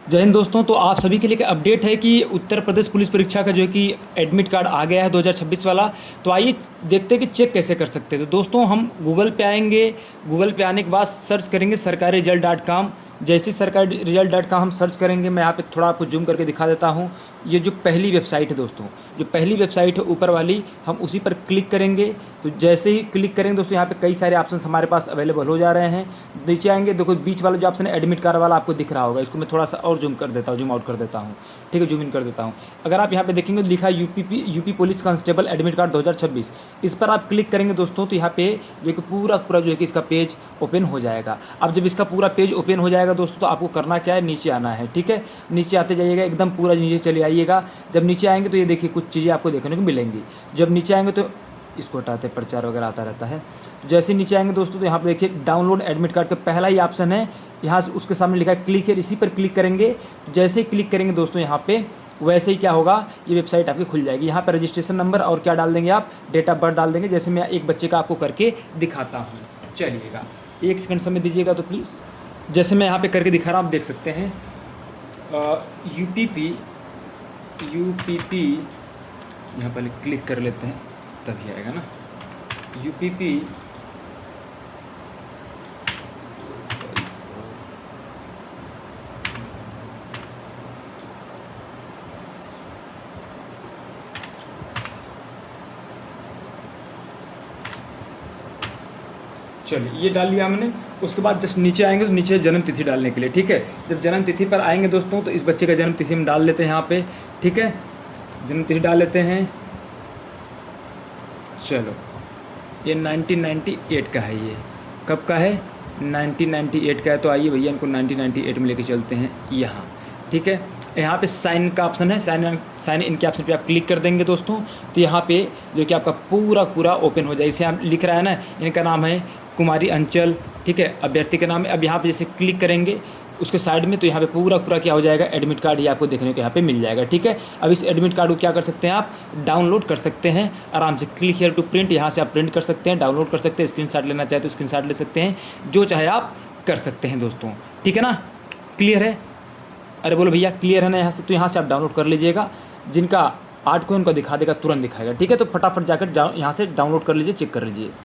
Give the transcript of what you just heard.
जय हिंद दोस्तों। तो आप सभी के लिए एक अपडेट है कि उत्तर प्रदेश पुलिस परीक्षा का जो है कि एडमिट कार्ड आ गया है 2026 वाला। तो आइए देखते हैं कि चेक कैसे कर सकते हैं। तो दोस्तों हम गूगल पे आएंगे, गूगल पे आने के बाद सर्च करेंगे सरकारी रिजल्ट डॉट कॉम। जैसे सरकारी रिजल्ट डॉट कॉम हम सर्च करेंगे, मैं यहाँ पे थोड़ा आपको जूम करके दिखा देता हूँ। ये जो पहली वेबसाइट है दोस्तों, जो पहली वेबसाइट है ऊपर वाली, हम उसी पर क्लिक करेंगे। तो जैसे ही क्लिक करेंगे दोस्तों, यहाँ पे कई सारे ऑप्शन हमारे पास अवेलेबल हो जा रहे हैं। नीचे आएंगे, देखो बीच वाला जो ऑप्शन है एडमिट कार्ड वाला आपको दिख रहा होगा। इसको मैं थोड़ा सा और जूम कर देता हूँ, जूम आउट कर देता हूँ, ठीक है, जूम इन कर देता हूँ। अगर आप यहाँ पे देखेंगे तो लिखा है UP police constable admit card 2026। इस पर आप क्लिक करेंगे दोस्तों, तो यहाँ पे जो कि पूरा जो है कि इसका पेज ओपन हो जाएगा। अब जब इसका पूरा पेज ओपन हो जाएगा दोस्तों, तो आपको करना क्या है, नीचे आना है, ठीक है। नीचे आते जाइएगा, एकदम पूरा नीचे चले आइएगा। जब नीचे आएंगे तो ये देखिए कुछ चीज़ें आपको देखने को मिलेंगी। जब नीचे आएंगे तो इसको हटाते, प्रचार वगैरह आता रहता है। तो जैसे नीचे आएंगे दोस्तों, तो यहाँ पे देखिए डाउनलोड एडमिट कार्ड का पहला ही ऑप्शन है। यहाँ उसके सामने लिखा है क्लिक हियर, इसी पर क्लिक करेंगे। तो जैसे ही क्लिक करेंगे दोस्तों, यहाँ पे वैसे ही क्या होगा, ये वेबसाइट आपकी खुल जाएगी। यहाँ पर रजिस्ट्रेशन नंबर और क्या डाल देंगे आप, डेट ऑफ बर्थ डाल देंगे। जैसे मैं एक बच्चे का आपको करके दिखाता हूँ, चलिएगा 1 सेकंड समय दीजिएगा तो प्लीज़। जैसे मैं यहाँ पे करके दिखा रहा हूँ, आप देख सकते हैं यूपीपी यहाँ पहले क्लिक कर लेते हैं, तभी आएगा ना। यूपीपी चलिए ये डाल लिया हमने। उसके बाद जस्ट नीचे आएंगे तो नीचे जन्म तिथि डालने के लिए, ठीक है। जब जन्म तिथि पर आएंगे दोस्तों, तो इस बच्चे का जन्म तिथि हम डाल लेते हैं यहाँ पे, ठीक है। जन्म तिथि डाल लेते हैं। चलो ये 1998 का है। ये कब का है, 1998 का है। तो आइए भैया इनको 1998 में लेके चलते हैं यहाँ, ठीक है। यहाँ पे साइन का ऑप्शन है, साइन इन के ऑप्शन पे आप क्लिक कर देंगे दोस्तों। तो यहाँ पे जो कि आपका पूरा ओपन हो जाए। इसे आप लिख रहा है ना, इनका नाम है कुमारी अंचल, ठीक है, अभ्यर्थी का नाम है। अब यहाँ पे जैसे क्लिक करेंगे उसके साइड में, तो यहाँ पे पूरा क्या हो जाएगा, एडमिट कार्ड ही आपको देखने को यहाँ पे मिल जाएगा, ठीक है। अब इस एडमिट कार्ड को क्या कर सकते हैं, आप डाउनलोड कर सकते हैं आराम से। क्लिक हियर टू प्रिंट, यहाँ से आप प्रिंट कर सकते हैं, डाउनलोड कर सकते हैं, स्क्रीनशॉट लेना चाहे तो स्क्रीनशॉट ले सकते हैं, जो चाहे आप कर सकते हैं दोस्तों, ठीक है ना। क्लियर है, अरे बोलो भैया क्लियर है ना यहाँ से। तो यहाँ से आप डाउनलोड कर लीजिएगा। जिनका 8 को उनका दिखा देगा, तुरंत दिखाएगा, ठीक है। तो फटाफट जाकर यहाँ से डाउनलोड कर लीजिए, चेक कर लीजिए।